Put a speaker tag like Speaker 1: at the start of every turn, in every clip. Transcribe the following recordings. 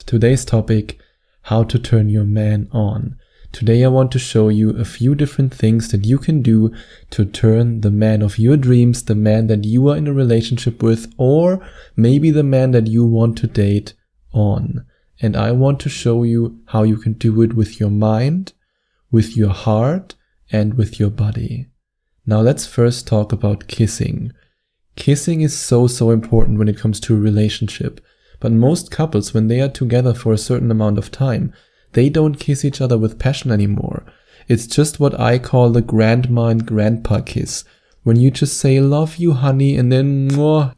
Speaker 1: Today's topic, how to turn your man on. Today I want to show you a few different things that you can do to turn the man of your dreams, the man that you are in a relationship with, or maybe the man that you want to date on. And I want to show you how you can do it with your mind, with your heart, and with your body. Now let's first talk about kissing. Kissing is so important when it comes to a relationship. But most couples, when they are together for a certain amount of time, they don't kiss each other with passion anymore. It's just what I call the grandma and grandpa kiss. When you just say, love you, honey, and then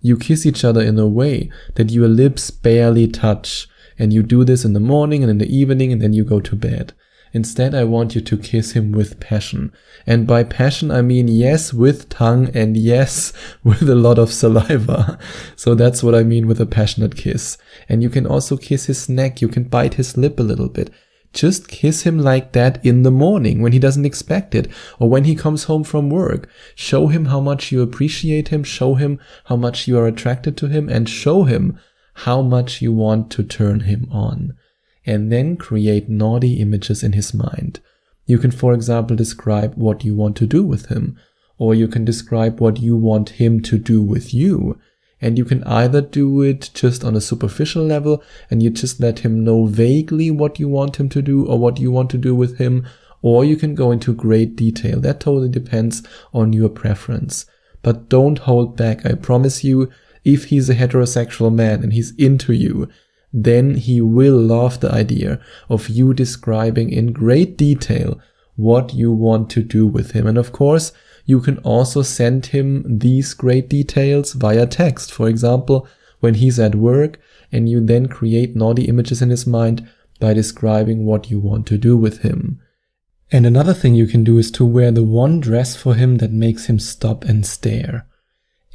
Speaker 1: you kiss each other in a way that your lips barely touch. And you do this in the morning and in the evening, and then you go to bed. Instead, I want you to kiss him with passion. And by passion, I mean yes with tongue and yes with a lot of saliva. So that's what I mean with a passionate kiss. And you can also kiss his neck. You can bite his lip a little bit. Just kiss him like that in the morning when he doesn't expect it, or when he comes home from work. Show him how much you appreciate him. Show him how much you are attracted to him, and show him how much you want to turn him on. And then create naughty images in his mind. You can, for example, describe what you want to do with him, or you can describe what you want him to do with you. And you can either do it just on a superficial level, and you just let him know vaguely what you want him to do or what you want to do with him, or you can go into great detail. That totally depends on your preference. But don't hold back. I promise you, if he's a heterosexual man and he's into you, then he will love the idea of you describing in great detail what you want to do with him. And of course, you can also send him these great details via text. For example, when he's at work, and you then create naughty images in his mind by describing what you want to do with him. And another thing you can do is to wear the one dress for him that makes him stop and stare.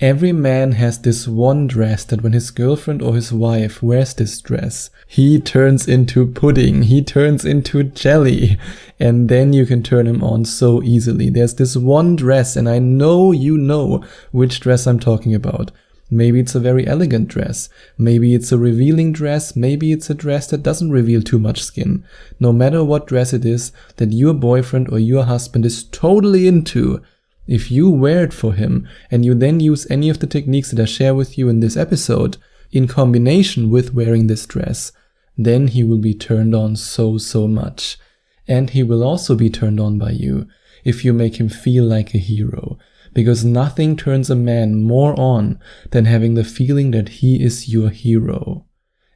Speaker 1: Every man has this one dress that when his girlfriend or his wife wears this dress, he turns into pudding, he turns into jelly, and then you can turn him on so easily. There's this one dress, and I know you know which dress I'm talking about. Maybe it's a very elegant dress, maybe it's a revealing dress, maybe it's a dress that doesn't reveal too much skin. No matter what dress it is that your boyfriend or your husband is totally into, if you wear it for him, and you then use any of the techniques that I share with you in this episode, in combination with wearing this dress, then he will be turned on so much. And he will also be turned on by you if you make him feel like a hero. Because nothing turns a man more on than having the feeling that he is your hero.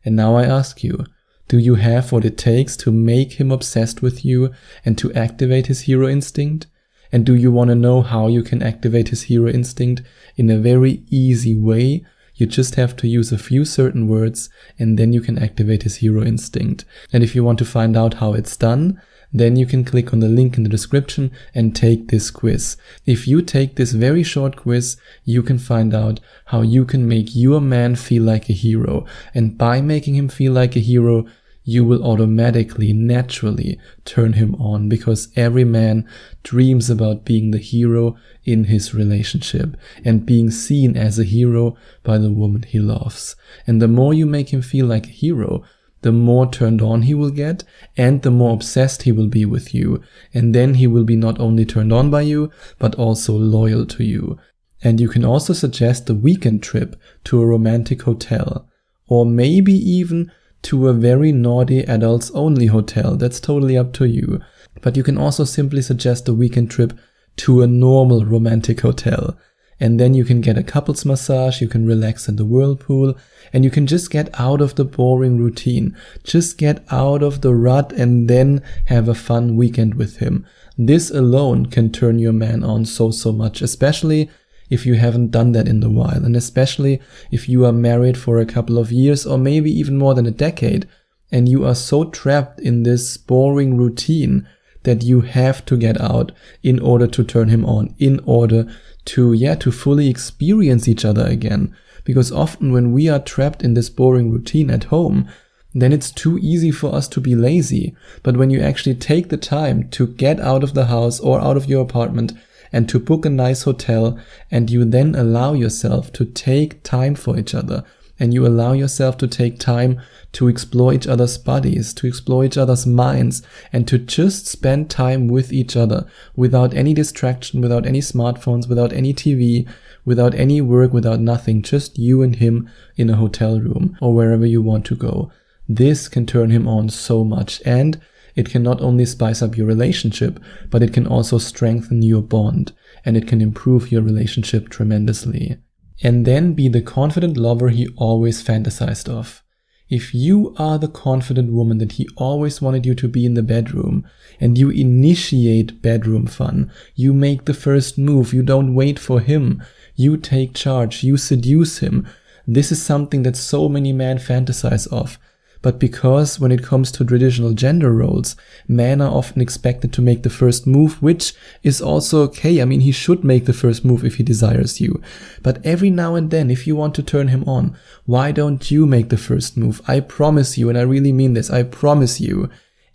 Speaker 1: And now I ask you, do you have what it takes to make him obsessed with you and to activate his hero instinct? And do you want to know how you can activate his hero instinct in a very easy way? You just have to use a few certain words, and then you can activate his hero instinct. And if you want to find out how it's done, then you can click on the link in the description and take this quiz. If you take this very short quiz, you can find out how you can make your man feel like a hero. And by making him feel like a hero, you will automatically, naturally turn him on, because every man dreams about being the hero in his relationship and being seen as a hero by the woman he loves. And the more you make him feel like a hero, the more turned on he will get and the more obsessed he will be with you. And then he will be not only turned on by you, but also loyal to you. And you can also suggest a weekend trip to a romantic hotel, or maybe even to a very naughty adults only hotel. That's totally up to you. But you can also simply suggest a weekend trip to a normal romantic hotel. And then you can get a couples massage, you can relax in the whirlpool, and you can just get out of the boring routine. Just get out of the rut and then have a fun weekend with him. This alone can turn your man on so much, especially if you haven't done that in a while, and especially if you are married for a couple of years or maybe even more than a decade, and you are so trapped in this boring routine that you have to get out in order to turn him on, in order to fully experience each other again. Because often when we are trapped in this boring routine at home, then it's too easy for us to be lazy. But when you actually take the time to get out of the house or out of your apartment and to book a nice hotel, and you then allow yourself to take time for each other, and you allow yourself to take time to explore each other's bodies, to explore each other's minds, and to just spend time with each other without any distraction, without any smartphones, without any TV, without any work, without nothing, just you and him in a hotel room or wherever you want to go. This can turn him on so much, and it can not only spice up your relationship, but it can also strengthen your bond, and it can improve your relationship tremendously. And then be the confident lover he always fantasized of. If you are the confident woman that he always wanted you to be in the bedroom, and you initiate bedroom fun, you make the first move, you don't wait for him, you take charge, you seduce him. This is something that so many men fantasize of. But because when it comes to traditional gender roles, men are often expected to make the first move, which is also okay. I mean, he should make the first move if he desires you. But every now and then, if you want to turn him on, why don't you make the first move? I promise you, and I really mean this, I promise you,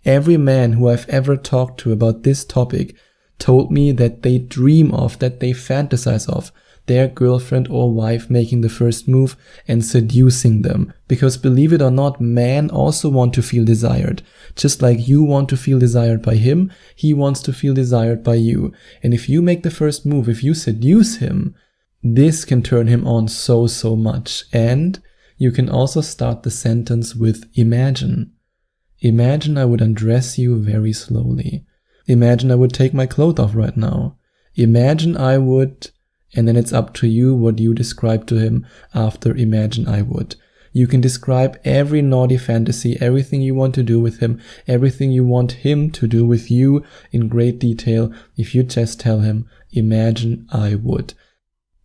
Speaker 1: every man who I've ever talked to about this topic told me that they dream of, that they fantasize of, their girlfriend or wife making the first move and seducing them. Because believe it or not, men also want to feel desired. Just like you want to feel desired by him, he wants to feel desired by you. And if you make the first move, if you seduce him, this can turn him on so much. And you can also start the sentence with imagine. Imagine I would undress you very slowly. Imagine I would take my clothes off right now. Imagine I would... And then it's up to you what you describe to him after imagine I would. You can describe every naughty fantasy, everything you want to do with him, everything you want him to do with you in great detail if you just tell him, imagine I would.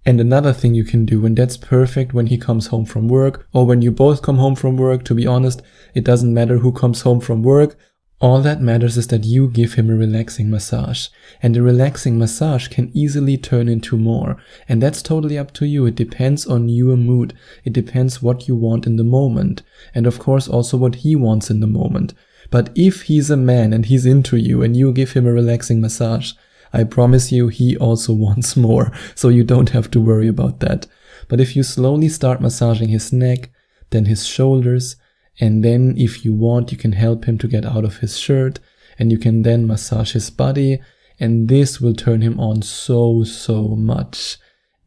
Speaker 1: And another thing you can do, and that's perfect when he comes home from work, or when you both come home from work, to be honest, it doesn't matter who comes home from work. All that matters is that you give him a relaxing massage, and a relaxing massage can easily turn into more, and that's totally up to you. It depends on your mood, it depends what you want in the moment, and of course also what he wants in the moment. But if he's a man and he's into you and you give him a relaxing massage, I promise you he also wants more, so you don't have to worry about that. But if you slowly start massaging his neck, then his shoulders, and then if you want, you can help him to get out of his shirt, and you can then massage his body, and this will turn him on so much.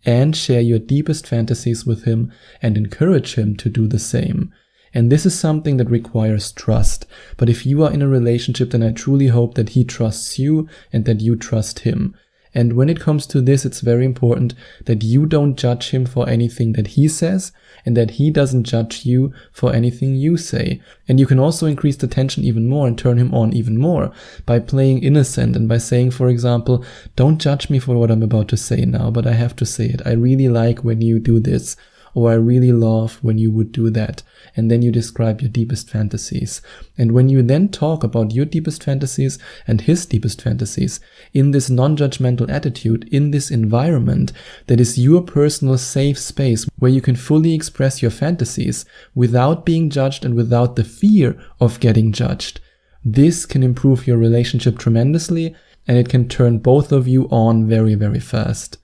Speaker 1: And share your deepest fantasies with him and encourage him to do the same. And this is something that requires trust. But if you are in a relationship, then I truly hope that he trusts you and that you trust him. And when it comes to this, it's very important that you don't judge him for anything that he says, and that he doesn't judge you for anything you say. And you can also increase the tension even more and turn him on even more by playing innocent and by saying, for example, don't judge me for what I'm about to say now, but I have to say it. I really like when you do this, or I really love when you would do that. And then you describe your deepest fantasies. And when you then talk about your deepest fantasies and his deepest fantasies in this non-judgmental attitude, in this environment that is your personal safe space where you can fully express your fantasies without being judged and without the fear of getting judged, this can improve your relationship tremendously, and it can turn both of you on very fast.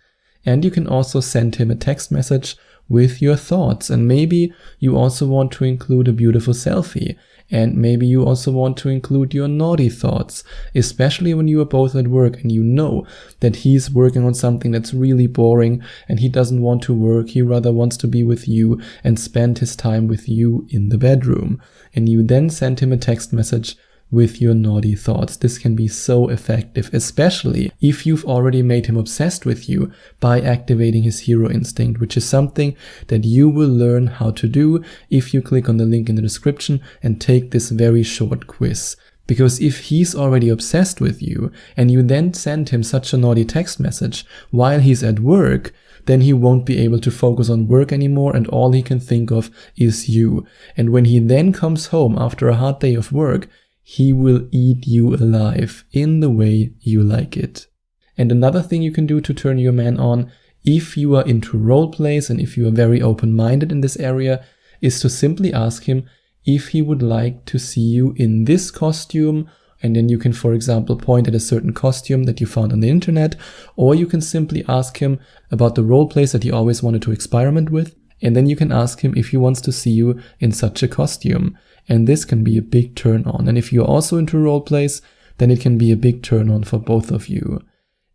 Speaker 1: And you can also send him a text message with your thoughts, and maybe you also want to include a beautiful selfie, and maybe you also want to include your naughty thoughts, especially when you are both at work and you know that he's working on something that's really boring and he doesn't want to work, he rather wants to be with you and spend his time with you in the bedroom. And you then send him a text message with your naughty thoughts. This can be so effective, especially if you've already made him obsessed with you by activating his hero instinct, which is something that you will learn how to do if you click on the link in the description and take this very short quiz. Because if he's already obsessed with you and you then send him such a naughty text message while he's at work, then he won't be able to focus on work anymore, and all he can think of is you. And when he then comes home after a hard day of work, he will eat you alive in the way you like it. And another thing you can do to turn your man on, if you are into role plays and if you are very open-minded in this area, is to simply ask him if he would like to see you in this costume, and then you can, for example, point at a certain costume that you found on the internet, or you can simply ask him about the role plays that he always wanted to experiment with, And then you can ask him if he wants to see you in such a costume. And this can be a big turn on. And if you're also into role plays, then it can be a big turn on for both of you.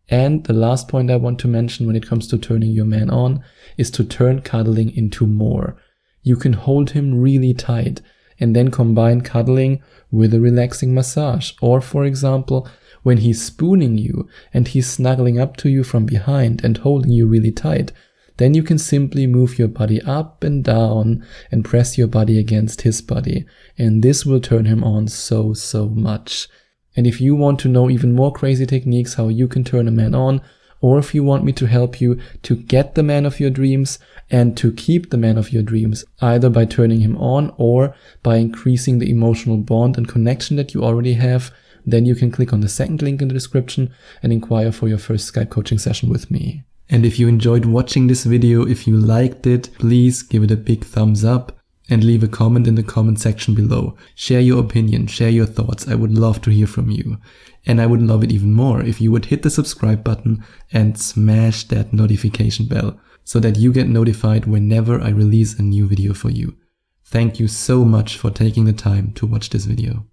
Speaker 1: And the last point I want to mention when it comes to turning your man on is to turn cuddling into more. You can hold him really tight and then combine cuddling with a relaxing massage. Or for example, when he's spooning you and he's snuggling up to you from behind and holding you really tight, then you can simply move your body up and down and press your body against his body. And this will turn him on so much. And if you want to know even more crazy techniques how you can turn a man on, or if you want me to help you to get the man of your dreams and to keep the man of your dreams, either by turning him on or by increasing the emotional bond and connection that you already have, then you can click on the second link in the description and inquire for your first Skype coaching session with me. And if you enjoyed watching this video, if you liked it, please give it a big thumbs up and leave a comment in the comment section below. Share your opinion, share your thoughts. I would love to hear from you. And I would love it even more if you would hit the subscribe button and smash that notification bell so that you get notified whenever I release a new video for you. Thank you so much for taking the time to watch this video.